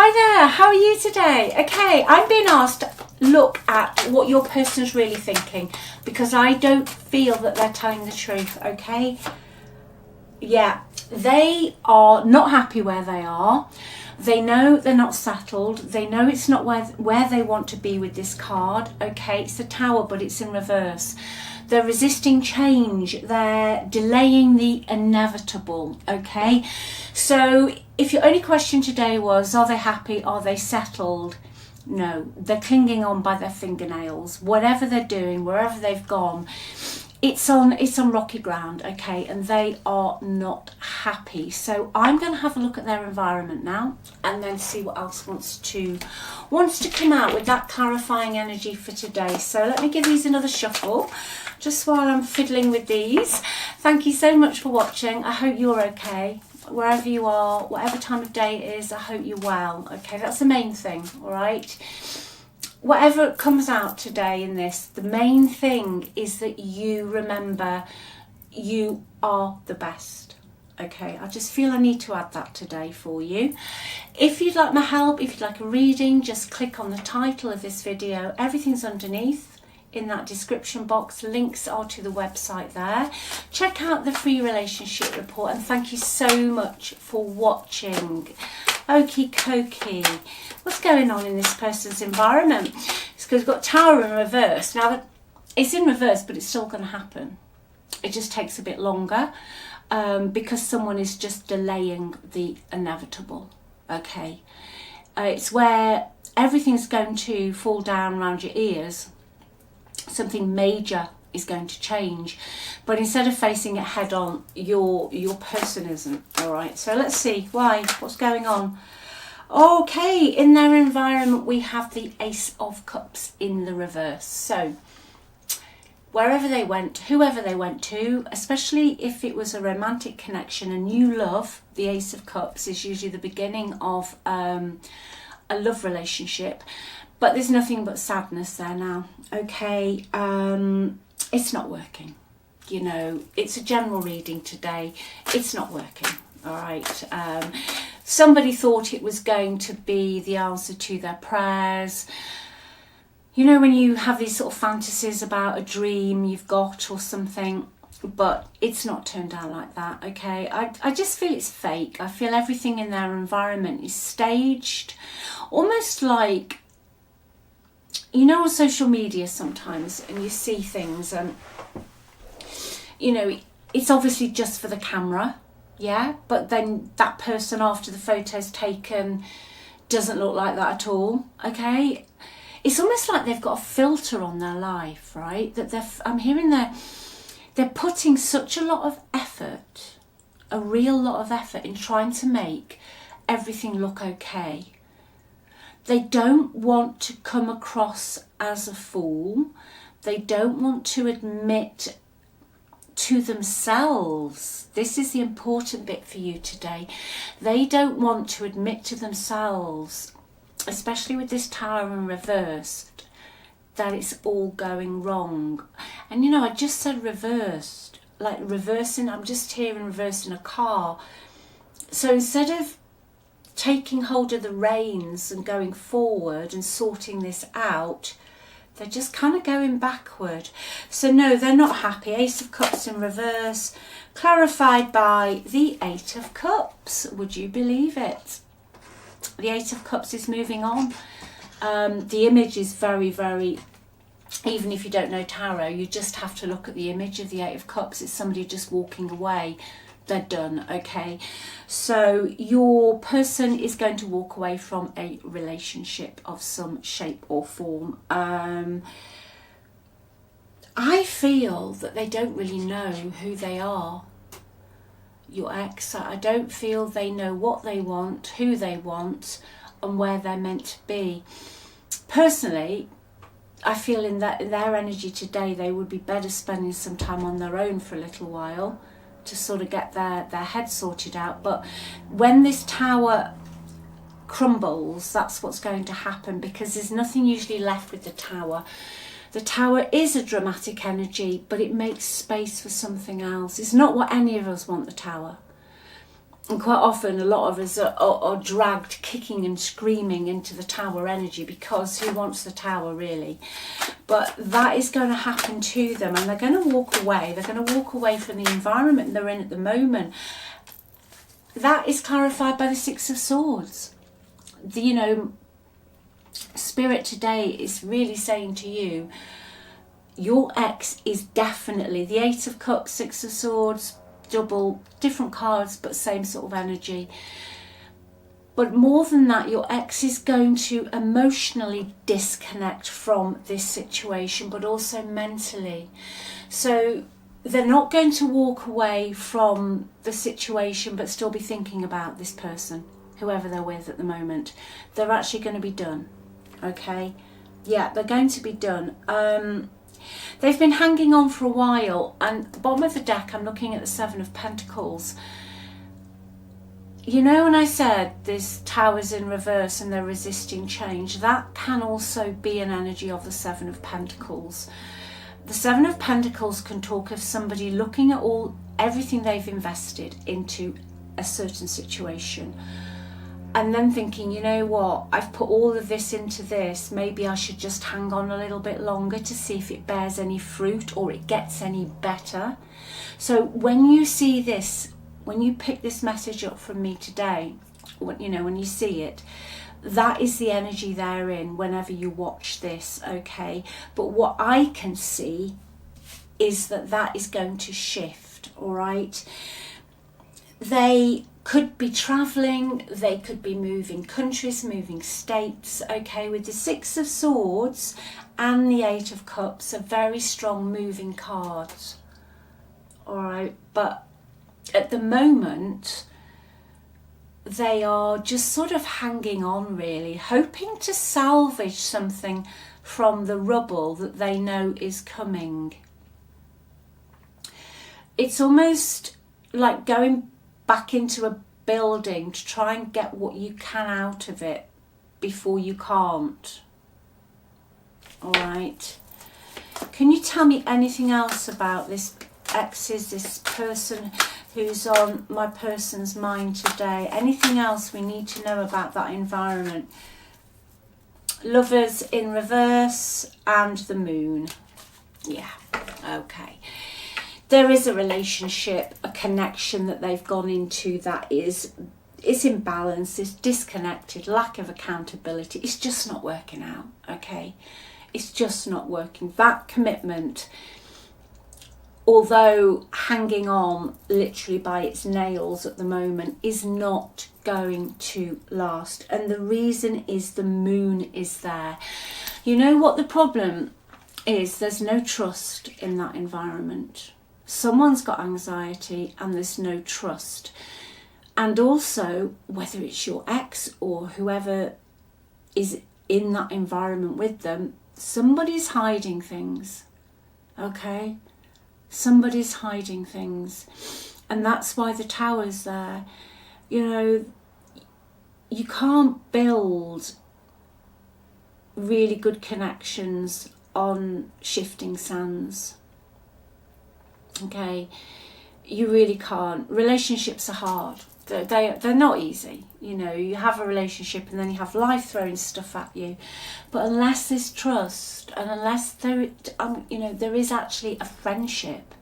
Hi there, how are you today? Okay, I'm being asked to look at what your person's really thinking because I don't feel that they're telling the truth, okay? Yeah, they are not happy where they are. They know they're not settled. They know it's not where they want to be with this card, okay? It's the Tower, but it's in reverse. They're resisting change. They're delaying the inevitable, okay? So if your only question today was, are they happy? Are they settled? No, they're clinging on by their fingernails. Whatever they're doing, wherever they've gone, it's on rocky ground, okay? And they are not happy. So I'm going to have a look at their environment now and then see what else wants to come out with that clarifying energy for today. So let me give these another shuffle just while I'm fiddling with these. Thank you so much for watching. I hope you're okay. Wherever you are, whatever time of day it is, I hope you're well. Okay, that's the main thing, all right? Whatever comes out today in this, the main thing is that you remember you are the best. Okay, I just feel I need to add that today for you. If you'd like my help, if you'd like a reading, just click on the title of this video. Everything's underneath in that description box. Links are to the website there. Check out the free relationship report and thank you so much for watching. Okie dokie. What's going on in this person's environment? It's because we've got Tower in reverse. Now, it's in reverse, but it's still going to happen. It just takes a bit longer because someone is just delaying the inevitable. Okay. It's where everything's going to fall down around your ears. Something major is going to change, but instead of facing it head on, your person isn't. All right, so let's see what's going on. Okay, in their environment we have the Ace of Cups in the reverse. So wherever they went, whoever they went to, especially if it was a romantic connection, a new love, the Ace of Cups is usually the beginning of a love relationship. But there's nothing but sadness there now, okay? It's not working. You know, it's a general reading today. It's not working, all right? Somebody thought it was going to be the answer to their prayers. You know, when you have these sort of fantasies about a dream you've got or something, but it's not turned out like that, okay? I just feel it's fake. I feel everything in their environment is staged, almost like, you know, on social media sometimes, and you see things and, you know, it's obviously just for the camera, yeah? But then that person after the photo's taken doesn't look like that at all, okay? It's almost like they've got a filter on their life, right? That I'm hearing they're putting such a lot of effort, a real lot of effort in trying to make everything look okay. They don't want to come across as a fool. They don't want to admit to themselves. This is the important bit for you today. They don't want to admit to themselves, especially with this Tower in reversed, that it's all going wrong. And you know, I just said reversed, like reversing. I'm just hearing reversing a car. So instead of taking hold of the reins and going forward and sorting this out, they're just kind of going backward. So no, they're not happy. Ace of Cups in reverse, clarified by the Eight of Cups. Would you believe it? The Eight of Cups is moving on. The image is very, very, even if you don't know tarot, you just have to look at the image of the Eight of Cups. It's somebody just walking away. They're done, okay? So your person is going to walk away from a relationship of some shape or form. I feel that they don't really know who they are. Your ex, I don't feel they know what they want, who they want, and where they're meant to be. Personally, I feel in their energy today, they would be better spending some time on their own for a little while to sort of get their head sorted out. But when this Tower crumbles, that's what's going to happen, because there's nothing usually left with the Tower. The Tower is a dramatic energy, but it makes space for something else. It's not what any of us want, the Tower. And quite often, a lot of us are dragged kicking and screaming into the tower energy, because who wants the tower really? But that is going to happen to them, and they're going to walk away. They're going to walk away from the environment they're in at the moment. That is clarified by the Six of Swords. Spirit today is really saying to you, your ex is definitely the Eight of Cups, Six of Swords, double, different cards, but same sort of energy. But more than that, your ex is going to emotionally disconnect from this situation, but also mentally. So they're not going to walk away from the situation, but still be thinking about this person, whoever they're with at the moment. They're actually going to be done. Okay? Yeah, they're going to be done. They've been hanging on for a while, and at the bottom of the deck I'm looking at the Seven of Pentacles. You know, when I said this tower's in reverse and they're resisting change, that can also be an energy of the Seven of Pentacles. The Seven of Pentacles can talk of somebody looking at everything they've invested into a certain situation, and then thinking, you know what, I've put all of this into this, maybe I should just hang on a little bit longer to see if it bears any fruit or it gets any better. So when you see this, when you pick this message up from me today, when you see it, that is the energy they're in whenever you watch this, okay? But what I can see is that is going to shift, all right? They could be travelling, they could be moving countries, moving states, okay? With the Six of Swords and the Eight of Cups are very strong moving cards, all right? But at the moment, they are just sort of hanging on really, hoping to salvage something from the rubble that they know is coming. It's almost like going back into a building to try and get what you can out of it before you can't. All right. Can you tell me anything else about this exes, this person who's on my person's mind today? Anything else we need to know about that environment? Lovers in reverse and the moon. Yeah, okay. There is a relationship, a connection that they've gone into that is imbalanced, is disconnected, lack of accountability. It's just not working out, okay? It's just not working. That commitment, although hanging on literally by its nails at the moment, is not going to last. And the reason is the moon is there. You know what the problem is? There's no trust in that environment. Someone's got anxiety and there's no trust. And also, whether it's your ex or whoever is in that environment with them, somebody's hiding things, okay? Somebody's hiding things. And that's why the tower's there. You know, you can't build really good connections on shifting sands. Okay, you really can't. Relationships are hard. They're not easy. You know, you have a relationship and then you have life throwing stuff at you. But unless there's trust and unless there is actually a friendship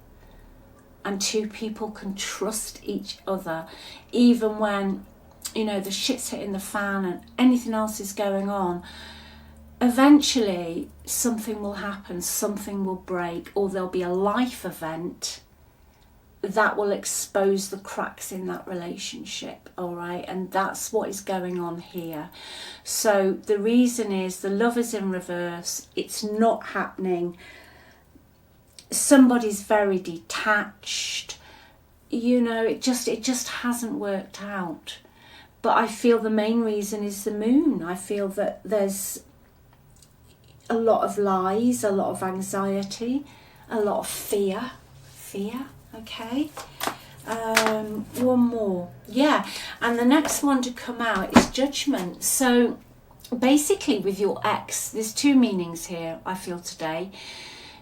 and two people can trust each other, even when, the shit's hitting the fan and anything else is going on, eventually something will happen, something will break, or there'll be a life event that will expose the cracks in that relationship, all right? And that's what is going on here. So the reason is the Lover's in reverse. It's not happening. Somebody's very detached. It just hasn't worked out. But I feel the main reason is the moon. I feel that there's a lot of lies, a lot of anxiety, a lot of fear, okay? One more, yeah, and the next one to come out is Judgment. So basically with your ex, there's two meanings here, I feel today.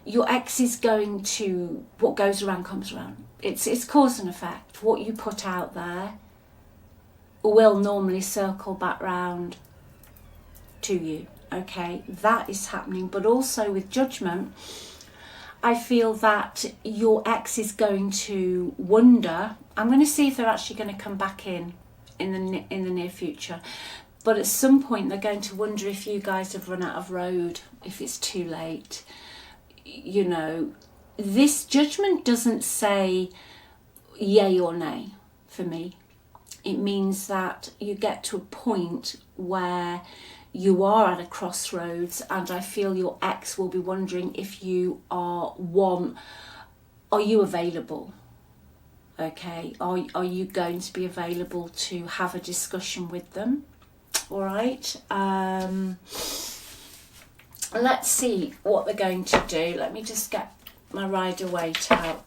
Your ex is going to, what goes around comes around. It's cause and effect. What you put out there will normally circle back round to you. Okay, that is happening. But also with Judgment, I feel that your ex is going to wonder. I'm going to see if they're actually going to come back in the near future. But at some point they're going to wonder if you guys have run out of road, if it's too late. You know, this Judgment doesn't say yay or nay for me. It means that you get to a point where you are at a crossroads, and I feel your ex will be wondering if you are you available? Okay, are you going to be available to have a discussion with them? All right. Let's see what they're going to do. Let me just get my Rider-Waite out.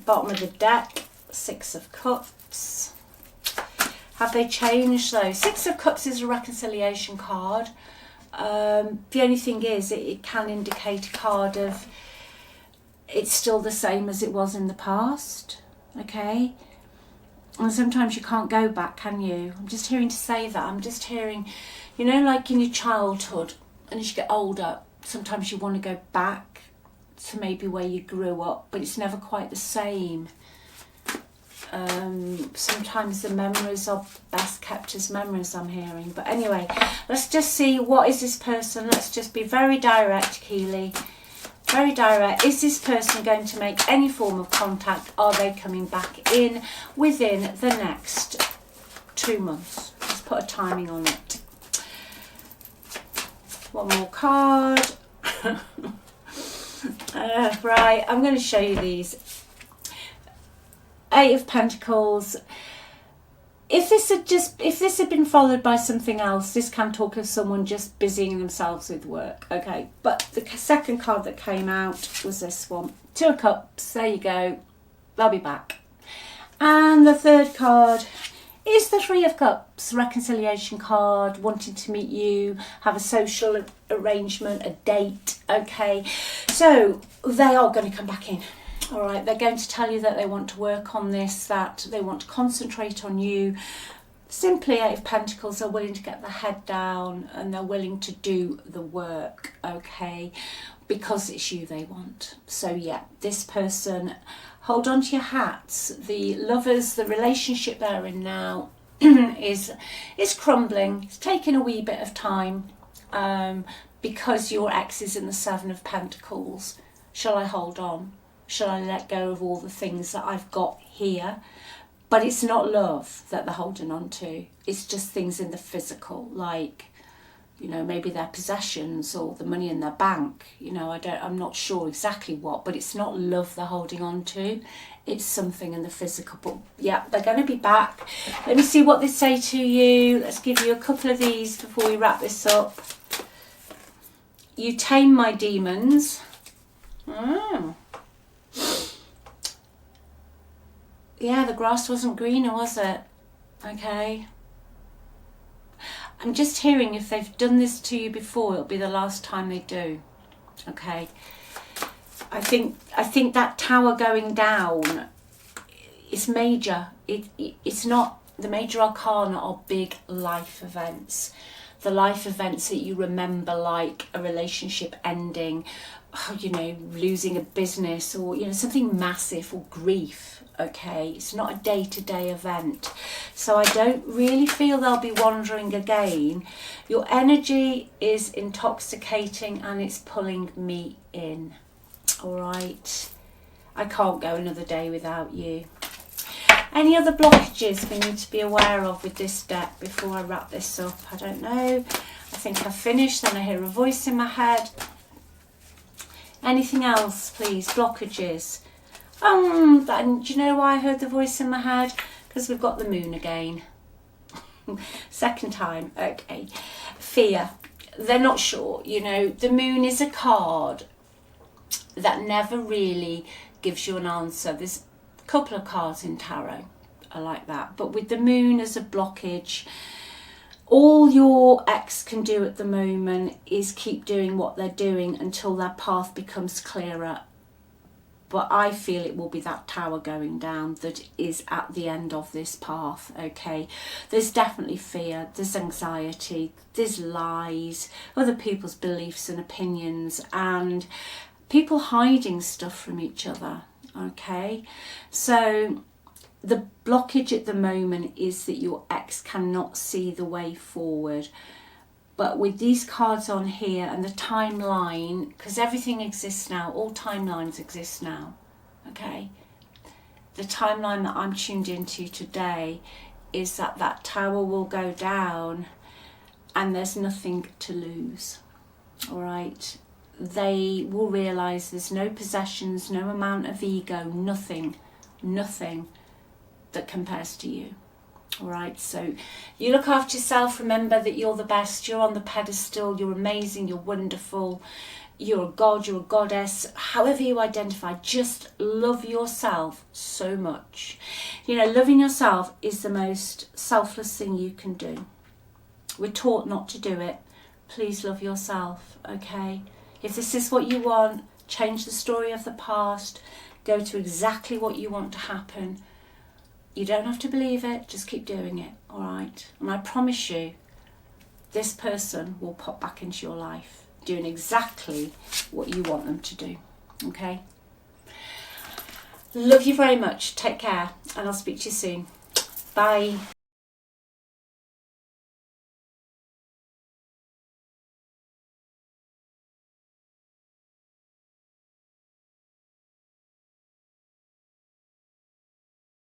Bottom of the deck, Six of Cups. Have they changed though? Six of Cups is a reconciliation card. The only thing is it can indicate a card of it's still the same as it was in the past. Okay. And sometimes you can't go back, can you? I'm just hearing to say that. I'm just hearing, you know, like in your childhood and as you get older, sometimes you want to go back to maybe where you grew up, but it's never quite the same. Sometimes the memories are best kept as memories, I'm hearing. But anyway, let's just see, what is this person? Let's just be very direct, Keeley. Very direct. Is this person going to make any form of contact? Are they coming back in within the next 2 months? Let's put a timing on it. One more card. Right, I'm going to show you these. Eight of Pentacles. If this had been followed by something else, this can talk of someone just busying themselves with work. Okay, but the second card that came out was this one. Two of Cups. There you go. They'll be back. And the third card is the Three of Cups, reconciliation card, wanting to meet you, have a social arrangement, a date. Okay, so they are going to come back in. All right, they're going to tell you that they want to work on this, that they want to concentrate on you. Simply, Eight of Pentacles are willing to get their head down and they're willing to do the work, okay, because it's you they want. So yeah, this person, hold on to your hats. The lovers, the relationship they're in now is crumbling. It's taking a wee bit of time because your ex is in the Seven of Pentacles. Shall I hold on? Shall I let go of all the things that I've got here? But it's not love that they're holding on to. It's just things in the physical, like, you know, maybe their possessions or the money in their bank. You know, I'm not sure exactly what, but it's not love they're holding on to. It's something in the physical. But yeah, they're going to be back. Let me see what they say to you. Let's give you a couple of these before we wrap this up. You tame my demons. Yeah, the grass wasn't greener, was it? Okay. I'm just hearing if they've done this to you before, it'll be the last time they do. Okay. I think that tower going down is major. It's not, the major arcana are big life events. The life events that you remember, like a relationship ending, you know, losing a business, or, you know, something massive, or grief. Okay, it's not a day-to-day event. So I don't really feel they'll be wandering again. Your energy is intoxicating and it's pulling me in. All right. I can't go another day without you. Any other blockages we need to be aware of with this deck before I wrap this up? I don't know. I think I've finished. Then I hear a voice in my head. Anything else, please? Blockages. Do you know why I heard the voice in my head? Because we've got the moon again. Second time. Okay. Fear. They're not sure. You know, the moon is a card that never really gives you an answer. There's a couple of cards in tarot are like that. But with the moon as a blockage, all your ex can do at the moment is keep doing what they're doing until their path becomes clearer. but I feel it will be that tower going down that is at the end of this path, okay? There's definitely fear, there's anxiety, there's lies, other people's beliefs and opinions, and people hiding stuff from each other, okay? So the blockage at the moment is that your ex cannot see the way forward. But with these cards on here and the timeline, because everything exists now, all timelines exist now, okay? The timeline that I'm tuned into today is that that tower will go down and there's nothing to lose, all right? They will realise there's no possessions, no amount of ego, nothing that compares to you. All right, so you look after yourself. Remember that you're the best. You're on the pedestal. You're amazing. You're wonderful. You're a god. You're a goddess. However you identify, just love yourself so much. You know, loving yourself is the most selfless thing you can do. We're taught not to do it. Please love yourself, okay? If this is what you want, change the story of the past. Go to exactly what you want to happen. You don't have to believe it, just keep doing it, all right? And I promise you, this person will pop back into your life, doing exactly what you want them to do, okay? Love you very much, take care, and I'll speak to you soon. Bye.